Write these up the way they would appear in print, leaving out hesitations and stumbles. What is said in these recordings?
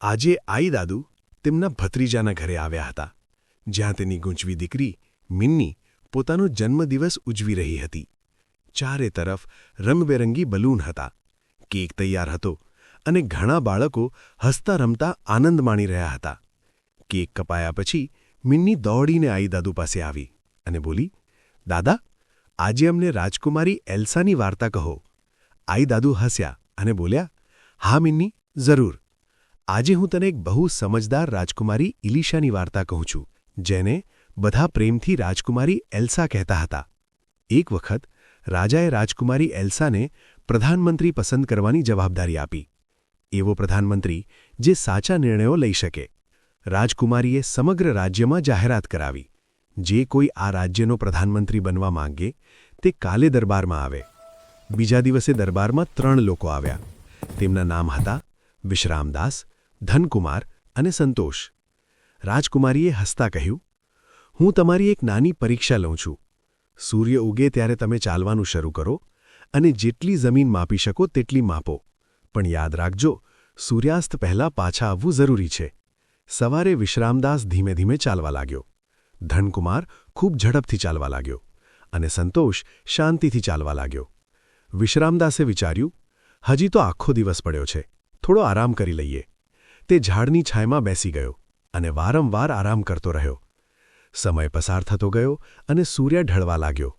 આજે આઈ દાદુ તેમના ભત્રીજાના ઘરે આવ્યા હતા, જ્યાં તેની ગૂંચવી દીકરી મિન્ની પોતાનો જન્મદિવસ ઉજવી રહી હતી. ચારે તરફ રંગબેરંગી બલૂન હતા, કેક તૈયાર હતો અને ઘણા બાળકો હસતા રમતા આનંદ માણી રહ્યા હતા. કેક કપાયા પછી મિન્ની દોડીને આઈ દાદુ પાસે આવી અને બોલી, "દાદા, આજે અમને રાજકુમારી એલ્સાની વાર્તા કહો." આઈ દાદુ હસ્યા અને બોલ્યા, "હા મિન્ની, જરૂર. આજે હું તને એક બહુ સમજદાર રાજકુમારી ઇલિશાની વાર્તા કહું છું, જેને બધા પ્રેમથી રાજકુમારી એલ્સા કહેતા હતા. એક વખત રાજાએ રાજકુમારી એલ્સાને પ્રધાનમંત્રી પસંદ કરવાની જવાબદારી આપી. એવો પ્રધાનમંત્રી જે સાચા નિર્ણયો લઈ શકે. રાજકુમારીએ સમગ્ર રાજ્યમાં જાહેરાત કરાવી, જે કોઈ આ રાજ્યનો પ્રધાનમંત્રી બનવા માંગે તે કાલે દરબારમાં આવે. બીજા દિવસે દરબારમાં 3 લોકો આવ્યા. તેમના નામ હતા વિશ્રામદાસ, ધનકુમાર અને સંતોષ. રાજકુમારીએ હસતા કહ્યું, "હું તમારી એક નાની પરીક્ષા લઉં છું. સૂર્ય ઉગે ત્યારે તમે ચાલવાનું શરૂ કરો અને જેટલી જમીન માપી શકો તેટલી માપો. પણ યાદ રાખજો, સૂર્યાસ્ત પહેલાં પાછા આવવું જરૂરી છે." સવારે વિશ્રામદાસ ધીમે ધીમે ચાલવા લાગ્યો. ધનકુમાર ખૂબ ઝડપથી ચાલવા લાગ્યો અને સંતોષ શાંતિથી ચાલવા લાગ્યો. વિશ્રામદાસે વિચાર્યું, હજી તો આખો દિવસ પડ્યો છે, થોડો આરામ કરી લઈએ. તે ઝાડની છાંયમાં બેસી ગયો અને વારંવાર આરામ કરતો રહ્યો. સમય પસાર થતો ગયો અને સૂર્ય ઢળવા લાગ્યો.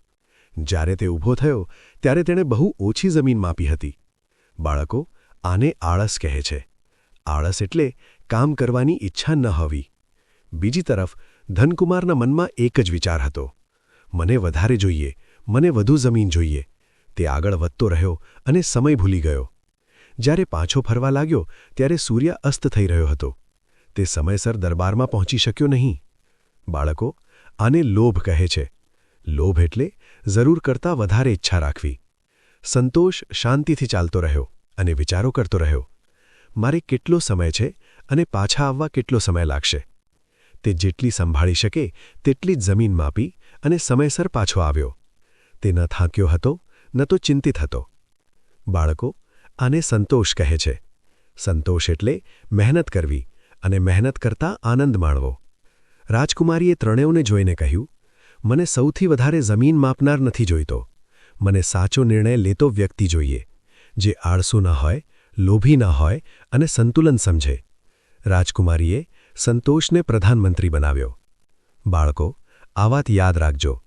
જ્યારે તે ઊભો થયો ત્યારે તેણે બહુ ઓછી જમીન માપી હતી. બાળકો, આને આળસ કહે છે. આળસ એટલે કામ કરવાની ઈચ્છા ન હોવી. બીજી તરફ ધનકુમારના મનમાં એક જ વિચાર હતો, મને વધારે જોઈએ, મને વધુ જમીન જોઈએ. તે આગળ વધતો રહ્યો અને સમય ભૂલી ગયો. જ્યારે પાછો ફરવા લાગ્યો ત્યારે સૂર્ય અસ્ત થઈ રહ્યો હતો. તે સમયસર દરબારમાં પહોંચી શક્યો નહીં. બાળકો, આને લોભ કહે છે. લોભ એટલે જરૂર કરતાં વધારે ઈચ્છા રાખવી. સંતોષ શાંતિથી ચાલતો રહ્યો અને વિચારો કરતો રહ્યો, મારે કેટલો સમય છે અને પાછા આવવા કેટલો સમય લાગશે. તે જેટલી સંભાળી શકે તેટલી જ જમીન માપી અને સમયસર પાછો આવ્યો. તે ન થાક્યો હતો ન તો ચિંતિત હતો. બાળકો, આને સંતોષ કહે છે. સંતોષ એટલે મહેનત કરવી અને મહેનત કરતાં આનંદ માણવો. રાજકુમારીએ ત્રણેયને જોઈને કહ્યું, મને સૌથી વધારે જમીન માપનાર નથી જોઈતો. મને સાચો નિર્ણય લેતો વ્યક્તિ જોઈએ, જે આળસુ ન હોય, લોભી ન હોય અને સંતુલન સમજે. રાજકુમારીએ સંતોષને પ્રધાનમંત્રી બનાવ્યો. બાળકો, આ વાત યાદ રાખજો.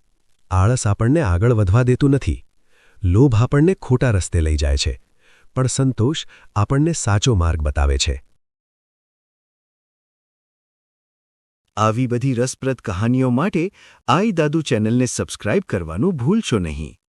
આળસ આપણને આગળ વધવા દેતું નથી. લોભ આપણને ખોટા રસ્તે લઈ જાય છે, પણ સંતોષ આપણને સાચો માર્ગ બતાવે છે. આવી બધી રસપ્રદ કહાનીઓ માટે આઈ દાદુ ચેનલને સબસ્ક્રાઇબ કરવાનું ભૂલશો નહીં.